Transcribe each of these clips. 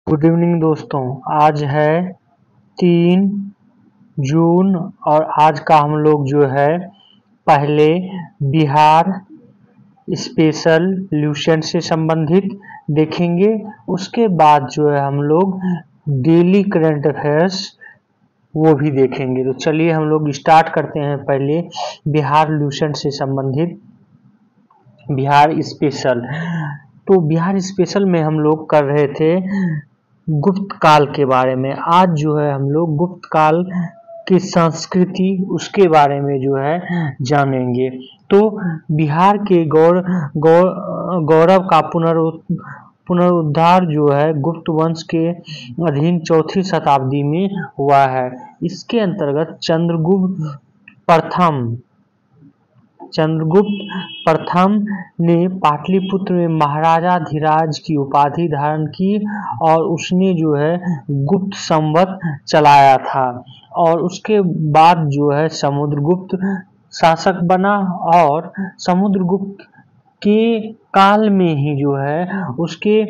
Good evening दोस्तों। आज है 3 जून और आज का हम लोग जो है पहले बिहार स्पेशल ल्यूसेंट से संबंधित देखेंगे। उसके बाद जो है हम लोग डेली करंट अफेयर्स वो भी देखेंगे। तो चलिए हम लोग स्टार्ट करते हैं पहले बिहार ल्यूसेंट से संबंधित बिहार स्पेशल। तो बिहार स्पेशल में हम लोग कर रहे थे गुप्त काल के बारे में। आज जो है हम लोग गुप्त काल की संस्कृति उसके बारे में जो है जानेंगे। तो बिहार के गौरव का पुनरुद्धार जो है गुप्त वंश के अधीन 4वीं शताब्दी में हुआ है। इसके अंतर्गत चंद्रगुप्त प्रथम ने पाटलिपुत्र में महाराजाधिराज की उपाधि धारण की और उसने जो है गुप्त संवत चलाया था। और उसके बाद जो है समुद्रगुप्त शासक बना और समुद्रगुप्त के काल में ही जो है उसके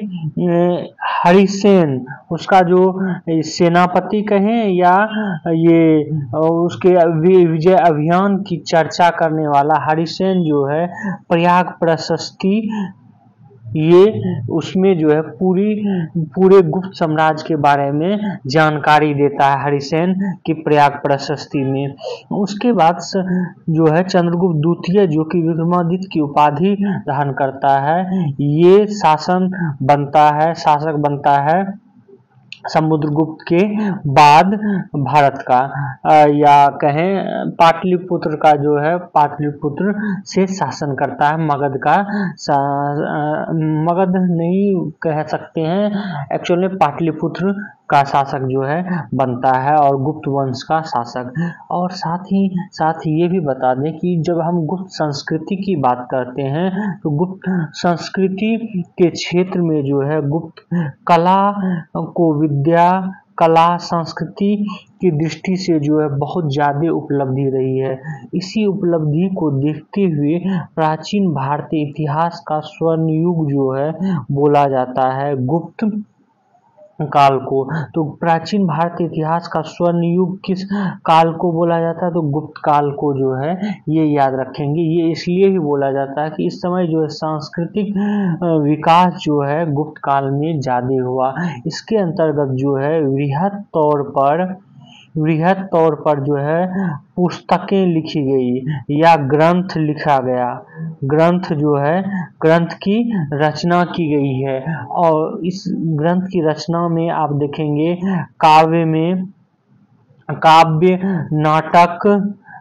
हरिसेन उसका जो सेनापति कहें या ये उसके विजय अभियान की चर्चा करने वाला हरिसेन जो है प्रयाग प्रशस्ति ये उसमें जो है पूरे गुप्त साम्राज्य के बारे में जानकारी देता है हरिसेन की प्रयाग प्रशस्ति में। उसके बाद जो है चंद्रगुप्त द्वितीय जो कि विक्रमादित्य की उपाधि धारण करता है, ये शासक बनता है समुद्रगुप्त के बाद भारत का या कहें पाटलिपुत्र का जो है पाटलिपुत्र से शासन करता है। मगध नहीं कह सकते हैं, एक्चुअली में पाटलिपुत्र का शासक जो है बनता है और गुप्त वंश का शासक। और साथ ही ये भी बता दें कि जब हम गुप्त संस्कृति की बात करते हैं तो गुप्त संस्कृति के क्षेत्र में जो है गुप्त कला को कला संस्कृति की दृष्टि से जो है बहुत ज्यादा उपलब्धि रही है। इसी उपलब्धि को देखते हुए प्राचीन भारतीय इतिहास का स्वर्ण युग जो है बोला जाता है गुप्त काल को। तो प्राचीन भारतीय इतिहास का स्वर्ण युग किस काल को बोला जाता है? तो गुप्त काल को जो है ये याद रखेंगे। ये इसलिए भी बोला जाता है कि इस समय जो है सांस्कृतिक विकास जो है गुप्त काल में ज्यादा हुआ। इसके अंतर्गत जो है वृहद तौर पर जो है पुस्तकें लिखी गई या ग्रंथ लिखा गया, ग्रंथ की रचना की गई है। और इस ग्रंथ की रचना में आप देखेंगे काव्य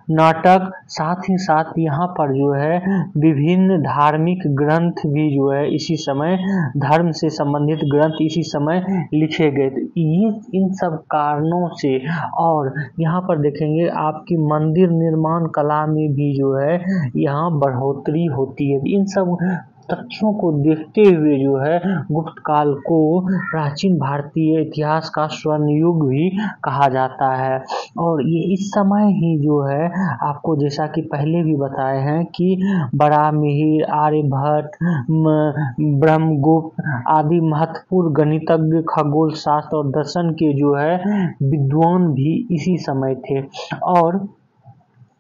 नाटक साथ ही साथ यहाँ पर जो है विभिन्न धार्मिक ग्रंथ भी जो है इसी समय धर्म से संबंधित ग्रंथ इसी समय लिखे गए। तो ये इन सब कारणों से और यहाँ पर देखेंगे आपकी मंदिर निर्माण कला में भी जो है यहाँ बढ़ोतरी होती है। इन सब तथ्यों को देखते हुए जो है गुप्त काल को प्राचीन भारतीय इतिहास का स्वर्ण युग भी कहा जाता है। और ये इस समय ही जो है आपको जैसा कि पहले भी बताए हैं कि बराहमिहिर, आर्यभट्ट, ब्रह्मगुप्त आदि महत्वपूर्ण गणितज्ञ, खगोल शास्त्र और दर्शन के जो है विद्वान भी इसी समय थे। और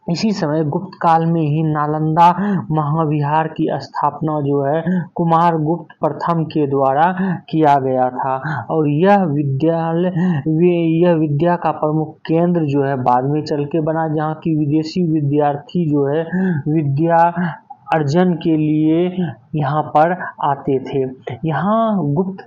इसी समय गुप्त काल में ही नालंदा महाविहार की स्थापना जो है कुमारगुप्त प्रथम के द्वारा किया गया था। और यह विद्या का प्रमुख केंद्र जो है बाद में चल के बना, जहाँ की विदेशी विद्यार्थी जो है विद्या अर्जन के लिए यहाँ पर आते थे। यहाँ गुप्त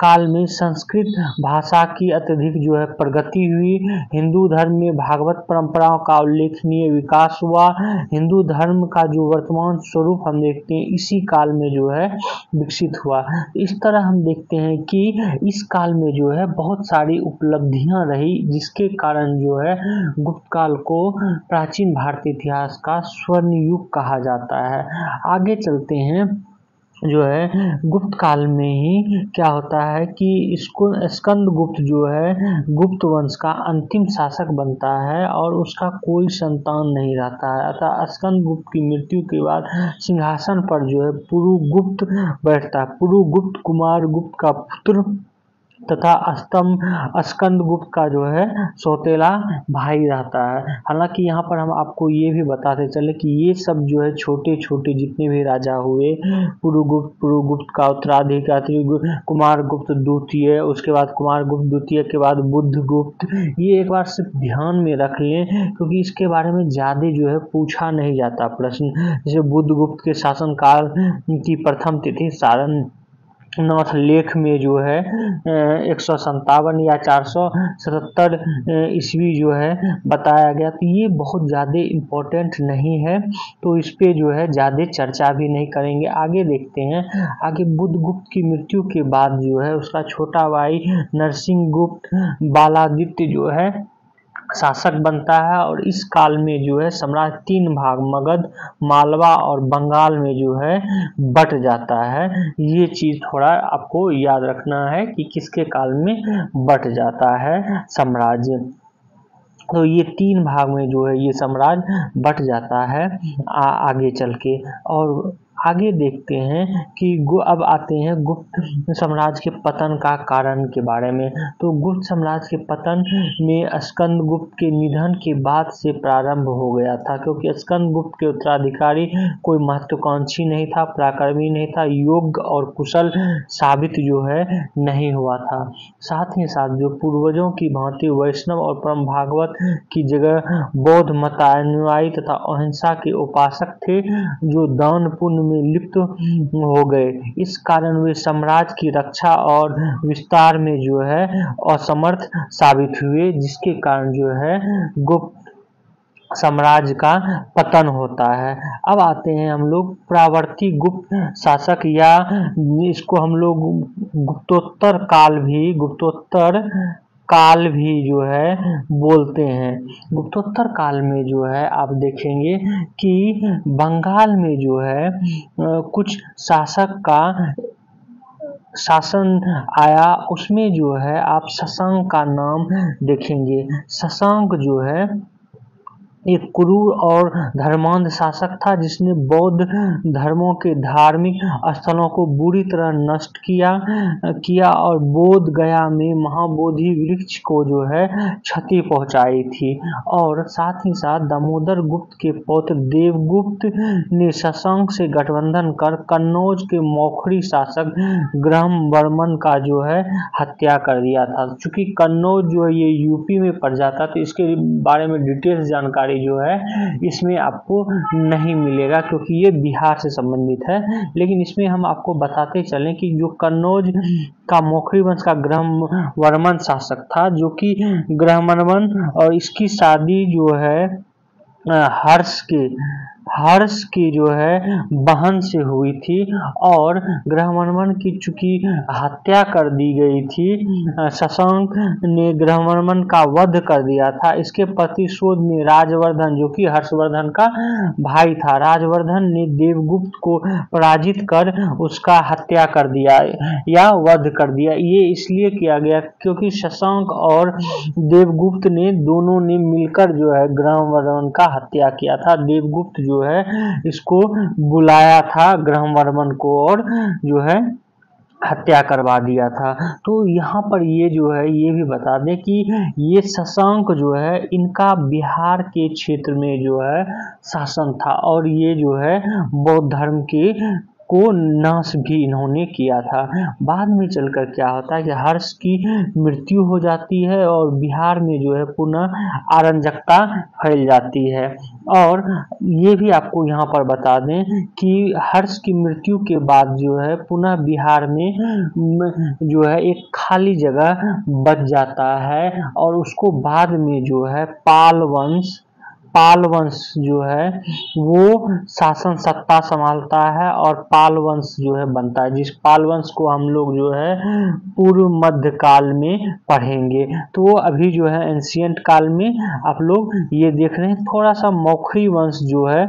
काल में संस्कृत भाषा की अत्यधिक जो है प्रगति हुई। हिंदू धर्म में भागवत परंपराओं का उल्लेखनीय विकास हुआ। हिंदू धर्म का जो वर्तमान स्वरूप हम देखते हैं इसी काल में जो है विकसित हुआ। इस तरह हम देखते हैं कि इस काल में जो है बहुत सारी उपलब्धियां रही, जिसके कारण जो है गुप्त काल को प्राचीन भारतीय इतिहास का स्वर्ण युग कहा जाता है। आगे चलते हैं। जो है गुप्त काल में ही क्या होता है कि इसको स्कंदगुप्त जो है गुप्त वंश का अंतिम शासक बनता है और उसका कोई संतान नहीं रहता है। अतः स्कंदगुप्त की मृत्यु के बाद सिंहासन पर जो है पुरुगुप्त बैठता है। पुरुगुप्त कुमारगुप्त का पुत्र तथा स्कंदगुप्त का जो है सौतेला भाई रहता है। हालांकि यहाँ पर हम आपको ये भी बताते चले कि ये सब जो है छोटे छोटे जितने भी राजा हुए, पुरुगुप्त का उत्तराधिकारी कुमारगुप्त द्वितीय, उसके बाद कुमारगुप्त द्वितीय के बाद बुद्धगुप्त, ये एक बार सिर्फ ध्यान में रख लें क्योंकि इसके बारे में ज़्यादा जो है पूछा नहीं जाता प्रश्न। जैसे बुद्धगुप्त के शासनकाल की प्रथम तिथि सारनाथ लेख में जो है 157 या 477 ईस्वी जो है बताया गया। तो ये बहुत ज़्यादा इम्पोर्टेंट नहीं है, तो इस पे जो है ज़्यादा चर्चा भी नहीं करेंगे। आगे देखते हैं। आगे बुद्धगुप्त की मृत्यु के बाद जो है उसका छोटा भाई नरसिंहगुप्त बालादित्य जो है शासक बनता है और इस काल में जो है साम्राज्य 3 भाग मगध, मालवा और बंगाल में जो है बट जाता है। ये चीज थोड़ा आपको याद रखना है कि किसके काल में बट जाता है साम्राज्य। तो ये 3 भाग में जो है ये साम्राज्य बट जाता है आगे चल के। और आगे देखते हैं कि अब आते हैं गुप्त साम्राज्य के पतन का कारण के बारे में। तो गुप्त साम्राज्य के पतन में स्कंदगुप्त के निधन के बाद से प्रारंभ हो गया था, क्योंकि स्कंदगुप्त के उत्तराधिकारी कोई महत्वाकांक्षी नहीं था, पराक्रमी नहीं था, योग्य और कुशल साबित जो है नहीं हुआ था। साथ ही साथ जो पूर्वजों की भांति वैष्णव और परम भागवत की जगह बौद्ध मतानुयायी तथा अहिंसा के उपासक थे, जो दान पुण्य में लिप्त हो गए। इस कारण वे साम्राज्य की रक्षा और विस्तार में जो है असमर्थ साबित हुए, जिसके कारण जो है गुप्त साम्राज्य का पतन होता है। अब आते हैं हम लोग प्रावर्ती गुप्त शासक, या इसको हम लोग गुप्तोत्तर काल भी जो है बोलते हैं। गुप्तोत्तर काल में जो है आप देखेंगे कि बंगाल में जो है कुछ शासक का शासन आया, उसमें जो है आप शशांक का नाम देखेंगे। शशांक जो है एक क्रूर और धर्मांध शासक था, जिसने बौद्ध धर्मों के धार्मिक स्थलों को बुरी तरह नष्ट किया और बोध गया में महाबोधि वृक्ष को जो है क्षति पहुंचाई थी। और साथ ही साथ दामोदर गुप्त के पौत्र देवगुप्त ने शशांक से गठबंधन कर कन्नौज के मौखरी शासक ग्रहवर्मन का जो है हत्या कर दिया था। चूंकि कन्नौज जो है ये यूपी में पड़ जाता, तो इसके बारे में डिटेल्स जानकारी जो है इसमें आपको नहीं मिलेगा, क्योंकि ये बिहार से संबंधित है। लेकिन इसमें हम आपको बताते चलें कि जो कन्नौज का मौखरी वंश का ग्रहवर्मन शासक था, जो कि ग्रहवर्मन और इसकी शादी जो है हर्ष की जो है बहन से हुई थी, और ग्रहवर्मन की चूंकि हत्या कर दी गई थी, शशांक ने ग्रहवर्मन का वध कर दिया था। इसके प्रतिशोध में राजवर्धन, जो कि हर्षवर्धन का भाई था, राजवर्धन ने देवगुप्त को पराजित कर उसका हत्या कर दिया या वध कर दिया। ये इसलिए किया गया क्योंकि शशांक और देवगुप्त ने दोनों ने मिलकर जो है ग्रहवर्मन का हत्या किया था। देवगुप्त जो है इसको बुलाया था ग्रहवर्मन को, और जो है हत्या करवा दिया था। तो यहाँ पर ये जो है ये भी बता दें कि ये शशांक जो है इनका बिहार के क्षेत्र में जो है शासन था, और ये जो है बौद्ध धर्म के को नाश भी इन्होंने किया था। बाद में चलकर क्या होता है कि हर्ष की मृत्यु हो जाती है और बिहार में जो है पुनः अराजकता फैल जाती है। और ये भी आपको यहाँ पर बता दें कि हर्ष की मृत्यु के बाद जो है पुनः बिहार में जो है एक खाली जगह बच जाता है, और उसको बाद में जो है पाल वंश जो है वो शासन सत्ता संभालता है, और पाल वंश जो है बनता है, जिस पाल वंश को हम लोग जो है पूर्व मध्य काल में पढ़ेंगे। तो अभी जो है एंशिएंट काल में आप लोग ये देख रहे हैं। थोड़ा सा मौखरी वंश जो है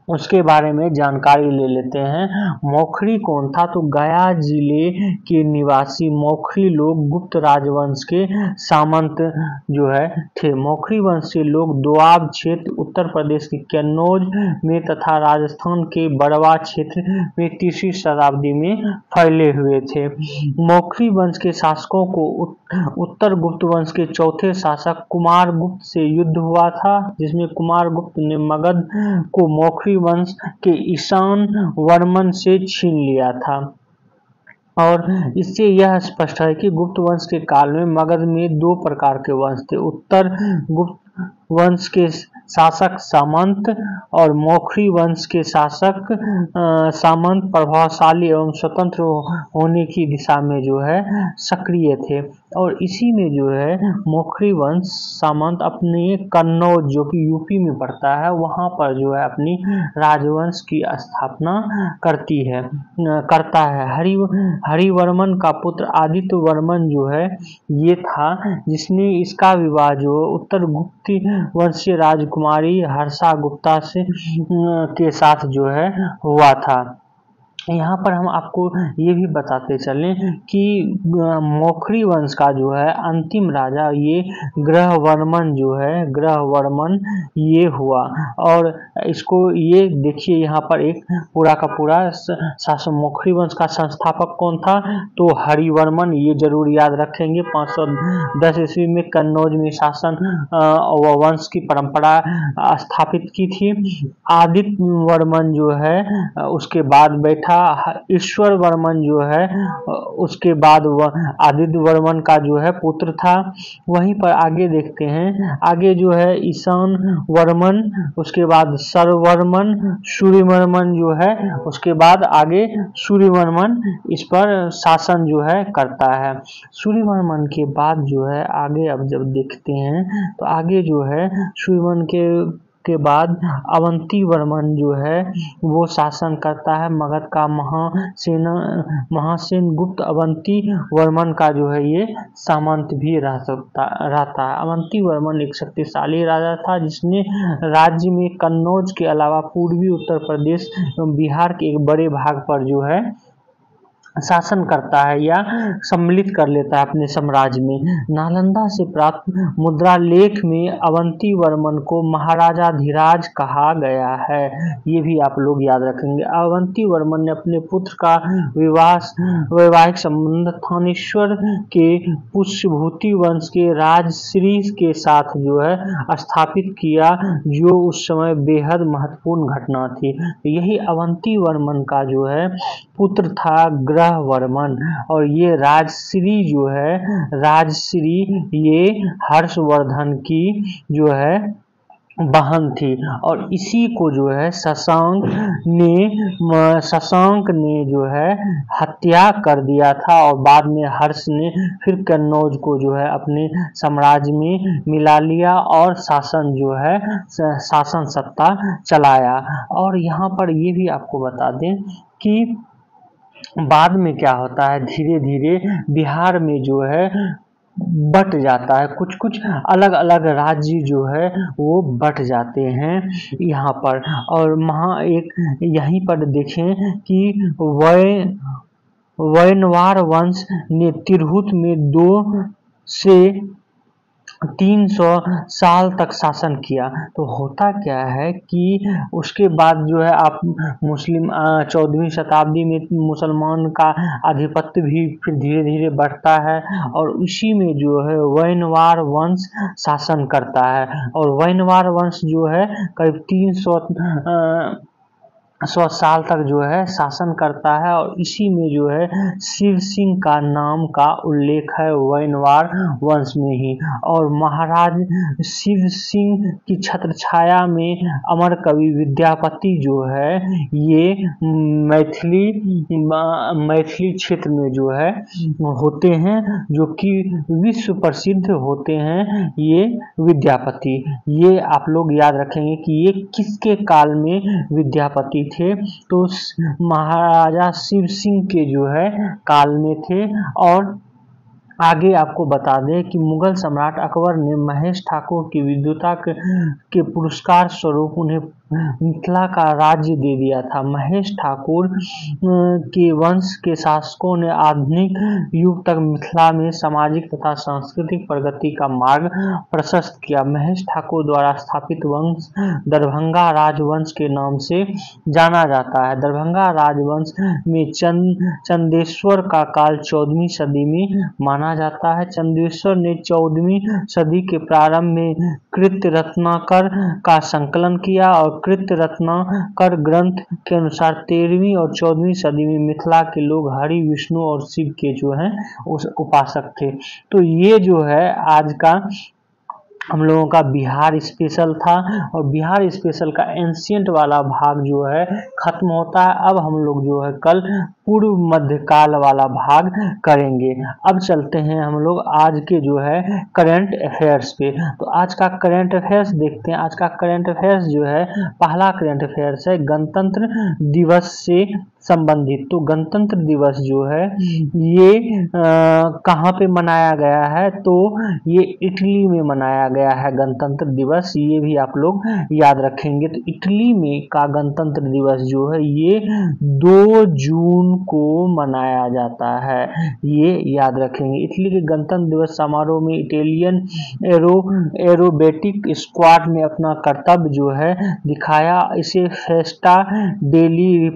उसके बारे में जानकारी ले लेते हैं। मौखरी कौन था? तो गया जिले के निवासी मौखरी लोग गुप्त राजवंश के सामंत जो है थे। मौखरी वंश के लोग दोआब क्षेत्र, उत्तर प्रदेश के कन्नौज में तथा राजस्थान के बड़वा क्षेत्र में 3वीं शताब्दी में फैले हुए थे। मौखरी वंश के शासकों को उत्तर गुप्त वंश के चौथे शासक कुमारगुप्त से युद्ध हुआ था, जिसमें कुमारगुप्त ने मगध को मौखरी वंश के ईशान वर्मन से छीन लिया था। और इससे यह स्पष्ट है कि गुप्त वंश के काल में मगध में 2 प्रकार के वंश थे। उत्तर गुप्त वंश के शासक सामंत और मौखरी वंश के शासक सामंत प्रभावशाली एवं स्वतंत्र होने की दिशा में जो है सक्रिय थे। और इसी में जो है मौखरी वंश सामंत अपने कन्नौज जो कि यूपी में पड़ता है वहां पर जो है अपनी राजवंश की स्थापना करता है। हरिवर्मन का पुत्र आदित्य वर्मन जो है ये था, जिसने इसका विवाह जो उत्तर गुप्त वंशीय राजकुमारी हर्षा गुप्ता के साथ जो है हुआ था। यहाँ पर हम आपको ये भी बताते चलें कि मौखरी वंश का जो है अंतिम राजा ये ग्रहवर्मन जो है ग्रहवर्मन ये हुआ। और इसको ये देखिए यहाँ पर एक पूरा का पूरा शासन मौखरी वंश का संस्थापक कौन था? तो हरिवर्मन, ये जरूर याद रखेंगे। 510 ईस्वी में कन्नौज में शासन व वंश की परंपरा स्थापित की थी। आदित्य वर्मन जो है उसके बाद बैठा। ईश्वर वर्मन जो है उसके बाद आदित्य वर्मन का जो है पुत्र था। वहीं पर आगे देखते हैं, आगे जो है ईशान वर्मन, उसके बाद सरवर्मन, सूर्यवर्मन जो है उसके बाद आगे सूर्यवर्मन इस पर शासन जो है करता है। सूर्यवर्मन के बाद जो है आगे अब जब देखते हैं तो आगे जो है सूर्यवर्मन के बाद अवंती वर्मन जो है वो शासन करता है। मगध का महासेन गुप्त अवंती वर्मन का जो है ये सामंत भी रहता है। अवंती वर्मन एक शक्तिशाली राजा था, जिसने राज्य में कन्नौज के अलावा पूर्वी उत्तर प्रदेश एवं बिहार के एक बड़े भाग पर जो है शासन करता है या सम्मिलित कर लेता है अपने साम्राज्य में। नालंदा से प्राप्त मुद्रा लेख में अवंती वर्मन को महाराजाधिराज कहा गया है। ये भी आप लोग याद रखेंगे। अवंती वर्मन ने अपने पुत्र का वैवाहिक संबंध थानेश्वर के पुष्यभूति वंश के राजश्री के साथ जो है स्थापित किया, जो उस समय बेहद महत्वपूर्ण घटना थी। यही अवंती वर्मन का जो है पुत्र था ग्रहवर्मन। और ये राजश्री जो है राजश्री ये हर्षवर्धन की जो है बहन थी। और इसी को जो है शशांक ने जो है हत्या कर दिया था। और बाद में हर्ष ने फिर कन्नौज को जो है अपने साम्राज्य में मिला लिया और शासन जो है शासन सत्ता चलाया। और यहाँ पर ये भी आपको बता दें कि बाद में क्या होता है, धीरे धीरे बिहार में जो है बट जाता है। कुछ कुछ अलग अलग राज्य जो है वो बट जाते हैं यहाँ पर। और एक यहीं पर देखें कि वैनवार वंश ने तिरहुत में 2 से 300 साल तक शासन किया। तो होता क्या है कि उसके बाद जो है आप मुस्लिम 14वीं शताब्दी में मुसलमान का आधिपत्य भी फिर धीरे धीरे बढ़ता है। और इसी में जो है वैनवार वंश शासन करता है। और वैनवार वंश जो है करीब 300 साल तक जो है शासन करता है। और इसी में जो है शिव सिंह का नाम का उल्लेख है वैनवार वंश में ही। और महाराज शिव सिंह की छत्र छाया में अमर कवि विद्यापति जो है ये मैथिली क्षेत्र में जो है होते हैं, जो कि विश्व प्रसिद्ध होते हैं ये विद्यापति। ये आप लोग याद रखेंगे कि ये किसके काल में विद्यापति थे? तो महाराजा शिव सिंह के जो है काल में थे। और आगे आपको बता दें कि मुगल सम्राट अकबर ने महेश ठाकुर की विद्वता के पुरस्कार स्वरूप उन्हें मिथिला का राज्य दे दिया था। महेश ठाकुर के वंश के शासकों ने आधुनिक युग तक मिथिला में सामाजिक तथा सांस्कृतिक प्रगति का मार्ग प्रशस्त किया। महेश ठाकुर द्वारा स्थापित वंश दरभंगा राजवंश के नाम से जाना जाता है। दरभंगा राजवंश में चंदेश्वर का काल 14वीं सदी में माना जाता है। चंदेश्वर ने 14वीं सदी के प्रारंभ में कृत रत्नाकर का संकलन किया और कृत रत्नाकर ग्रंथ के अनुसार 13वीं और 14वीं सदी में मिथिला के लोग हरि, विष्णु और शिव के जो हैं उस उपासक थे। तो ये जो है आज का हम लोगों का बिहार स्पेशल था, और बिहार स्पेशल का एंशियंट वाला भाग जो है खत्म होता है। अब हम लोग जो है कल पूर्व मध्यकाल वाला भाग करेंगे। अब चलते हैं हम लोग आज के जो है करंट अफेयर्स पे। तो आज का करंट अफेयर्स देखते हैं। आज का करंट अफेयर्स जो है, पहला करंट अफेयर्स है गणतंत्र दिवस से संबंधित। तो गणतंत्र दिवस जो है ये कहाँ पे मनाया गया है? तो ये इटली में मनाया गया है गणतंत्र दिवस। ये भी आप लोग याद रखेंगे। तो इटली में का गणतंत्र दिवस जो है ये 2 जून को मनाया जाता है, ये याद रखेंगे। इटली के गणतंत्र दिवस समारोह में इटालियन एरोबेटिक स्क्वाड ने अपना कर्तव्य जो है दिखाया। इसे फेस्टा डेली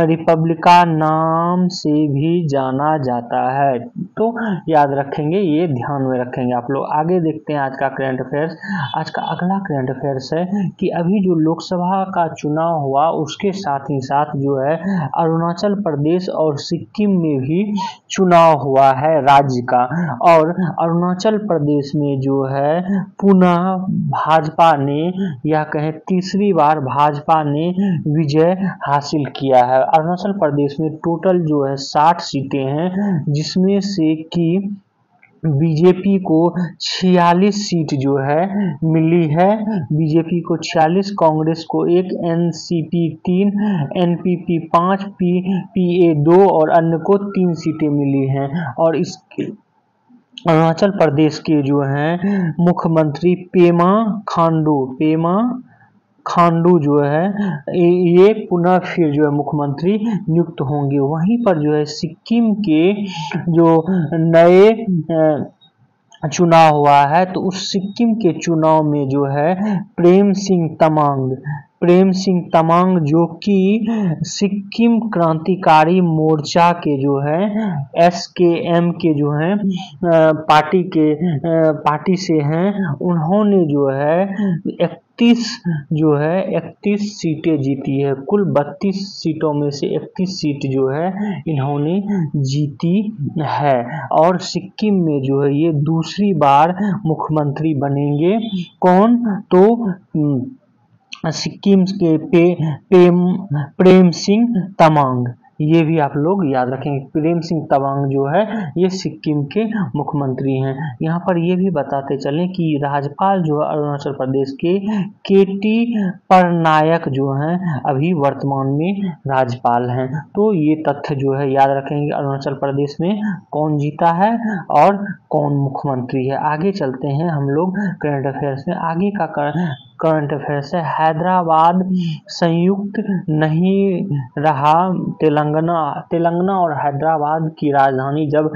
रिपब्लिका नाम से भी जाना जाता है। तो याद रखेंगे, ये ध्यान में रखेंगे आप लोग। आगे देखते हैं आज का करंट अफेयर्स। आज का अगला करंट अफेयर्स है कि अभी जो लोकसभा का चुनाव हुआ उसके साथ ही साथ जो है अरुणाचल प्रदेश और सिक्किम में भी चुनाव हुआ है राज्य का। और अरुणाचल प्रदेश में जो है पुनः भाजपा ने, या कहें तीसरी बार भाजपा ने विजय हासिल किया है। अरुणाचल प्रदेश में टोटल जो है 60 सीटें हैं, जिसमें से कि बीजेपी को 46 सीट जो है मिली है। बीजेपी को 46, कांग्रेस को 1, एनसीपी 3, एनपीपी 5, पीए 2 और अन्य को 3 सीटें मिली हैं। और इसके अरुणाचल प्रदेश के जो हैं मुख्यमंत्री पेमा खांडू जो है ये पुनः फिर जो है मुख्यमंत्री नियुक्त होंगे। वहीं पर जो है सिक्किम के जो नए चुनाव हुआ है, तो उस सिक्किम के चुनाव में जो है प्रेम सिंह तमांग जो कि सिक्किम क्रांतिकारी मोर्चा के जो है SKM के जो हैं पार्टी से हैं, उन्होंने जो है 31 सीटें जीती है। कुल 32 सीटों में से 31 सीट जो है इन्होंने जीती है। और सिक्किम में जो है ये दूसरी बार मुख्यमंत्री बनेंगे। कौन? तो सिक्किम के प्रेम सिंह तमांग, ये भी आप लोग याद रखेंगे। प्रेम सिंह तमांग जो है ये सिक्किम के मुख्यमंत्री हैं। यहाँ पर ये भी बताते चलें कि राज्यपाल जो है अरुणाचल प्रदेश के KT पटनायक जो हैं अभी वर्तमान में राज्यपाल हैं। तो ये तथ्य जो है याद रखेंगे, अरुणाचल प्रदेश में कौन जीता है और कौन मुख्यमंत्री है। आगे चलते हैं हम लोग करंट अफेयर्स में। आगे का करंट अफेयर्स है हैदराबाद संयुक्त नहीं रहा। तेलंगाना और हैदराबाद की राजधानी जब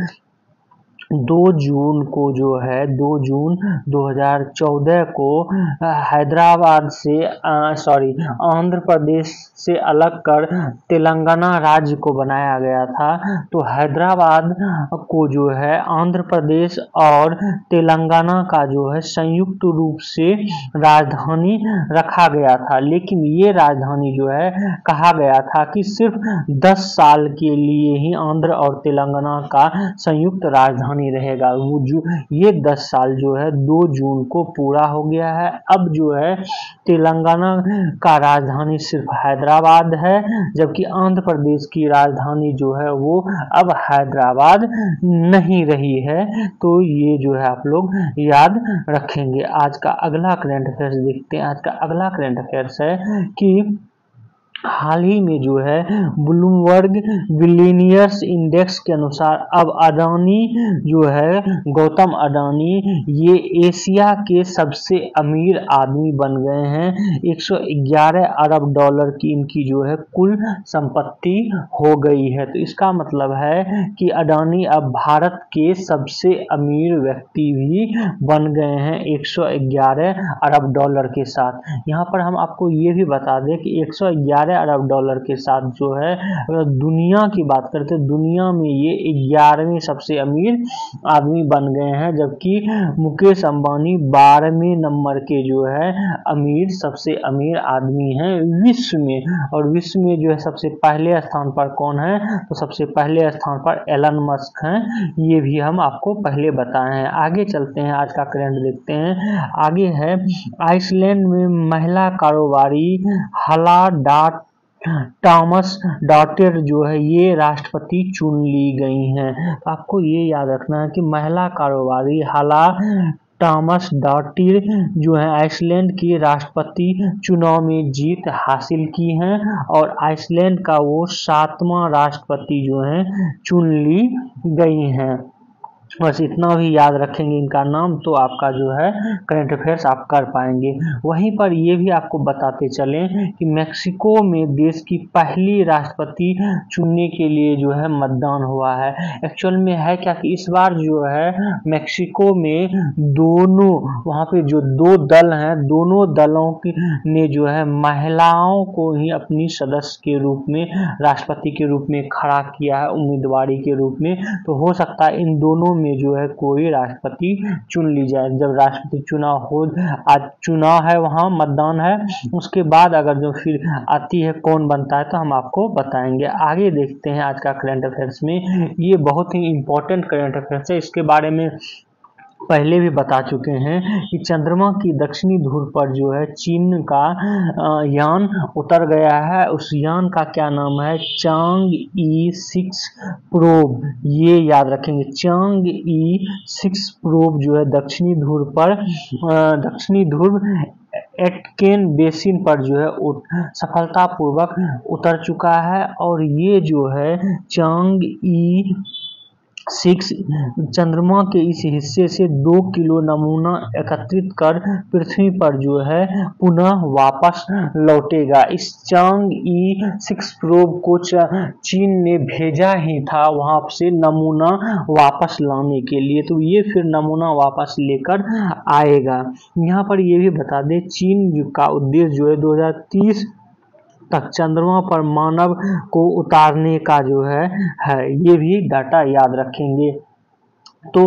2 जून को जो है 2 जून 2014 को हैदराबाद से आंध्र प्रदेश से अलग कर तेलंगाना राज्य को बनाया गया था। तो हैदराबाद को जो है आंध्र प्रदेश और तेलंगाना का जो है संयुक्त रूप से राजधानी रखा गया था। लेकिन ये राजधानी जो है कहा गया था कि सिर्फ 10 साल के लिए ही आंध्र और तेलंगाना का संयुक्त राजधानी रहेगा। वो जो ये 10 साल जो है 2 जून को पूरा हो गया है। अब जो है तेलंगाना का राजधानी सिर्फ हैदराबाद है, जबकि आंध्र प्रदेश की राजधानी जो है वो अब हैदराबाद नहीं रही है। तो ये जो है आप लोग याद रखेंगे। आज का अगला करंट अफेयर्स देखते हैं। आज का अगला करंट अफेयर्स है कि हाल ही में जो है ब्लूमबर्ग बिलियनियर्स इंडेक्स के अनुसार अब अडानी जो है, गौतम अडानी, ये एशिया के सबसे अमीर आदमी बन गए हैं। 111 अरब डॉलर की इनकी जो है कुल संपत्ति हो गई है। तो इसका मतलब है कि अडानी अब भारत के सबसे अमीर व्यक्ति भी बन गए हैं 111 अरब डॉलर के साथ। यहाँ पर हम आपको ये भी बता दें कि 111 अरब डॉलर के साथ जो है, अगर दुनिया की बात करते हैं, दुनिया में ये 11वें सबसे अमीर आदमी बन गए हैं, जबकि मुकेश अंबानी 12वें नंबर के जो है सबसे अमीर आदमी हैं विश्व में। और विश्व में जो है सबसे पहले स्थान पर कौन है, तो सबसे पहले स्थान पर एलन मस्क हैं। ये भी हम आपको पहले बताए हैं। आगे चलते हैं, आज का करंट देखते हैं। आगे है, आइसलैंड में महिला कारोबारी हाला टॉमस डॉटर जो है ये राष्ट्रपति चुन ली गई हैं। तो आपको ये याद रखना है कि महिला कारोबारी हाला टॉमस डॉटर जो है आइसलैंड की राष्ट्रपति चुनाव में जीत हासिल की हैं और आइसलैंड का वो 7वां राष्ट्रपति जो है चुन ली गई हैं। बस इतना भी याद रखेंगे इनका नाम, तो आपका जो है करंट अफेयर्स आप कर पाएंगे। वहीं पर ये भी आपको बताते चलें कि मेक्सिको में देश की पहली राष्ट्रपति चुनने के लिए जो है मतदान हुआ है। एक्चुअल में है क्या कि इस बार जो है मेक्सिको में दोनों, वहाँ पे जो दो दल हैं, दोनों दलों ने जो है महिलाओं को ही अपनी सदस्य के रूप में, राष्ट्रपति के रूप में खड़ा किया है, उम्मीदवारी के रूप में। तो हो सकता है इन दोनों में जो है कोई राष्ट्रपति चुन ली जाए। जब राष्ट्रपति चुनाव हो, आज चुनाव है, वहां मतदान है, उसके बाद अगर जो फिर आती है कौन बनता है तो हम आपको बताएंगे। आगे देखते हैं आज का करंट अफेयर्स में, ये बहुत ही इंपॉर्टेंट करंट अफेयर्स है। इसके बारे में पहले भी बता चुके हैं कि चंद्रमा की दक्षिणी ध्रुव पर जो है चीन का यान उतर गया है। उस यान का क्या नाम है, चांग-ई 6 प्रोब। ये याद रखेंगे, चांग-ई 6 प्रोब जो है दक्षिणी ध्रुव पर, दक्षिणी ध्रुव एटकेन बेसिन पर जो है सफलतापूर्वक उतर चुका है। और ये जो है चांग-ई 6 चंद्रमा के इस हिस्से से 2 किलो नमूना एकत्रित कर पृथ्वी पर जो है पुनः वापस लौटेगा। इस चांग-ई 6 प्रोब को चीन ने भेजा ही था वहां से नमूना वापस लाने के लिए, तो ये फिर नमूना वापस लेकर आएगा। यहाँ पर ये भी बता दें, चीन का उद्देश्य जो है 2030 तक चंद्रमा पर मानव को उतारने का जो है ये भी डाटा याद रखेंगे। तो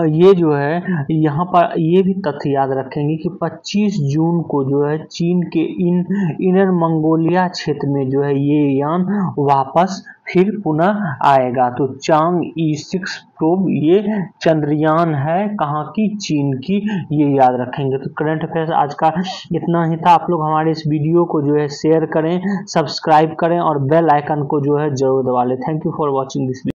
ये जो है यहाँ पर ये भी तथ्य याद रखेंगे कि 25 जून को जो है चीन के इनर मंगोलिया क्षेत्र में जो है ये यान वापस फिर पुनः आएगा। तो चांग-ई 6 प्रोब ये चंद्रयान है, कहाँ की, चीन की, ये याद रखेंगे। तो करंट अफेयर्स आज का इतना ही था। आप लोग हमारे इस वीडियो को जो है शेयर करें, सब्सक्राइब करें और बेल आइकन को जो है जरूर दबा लें। Thank you for watching this video.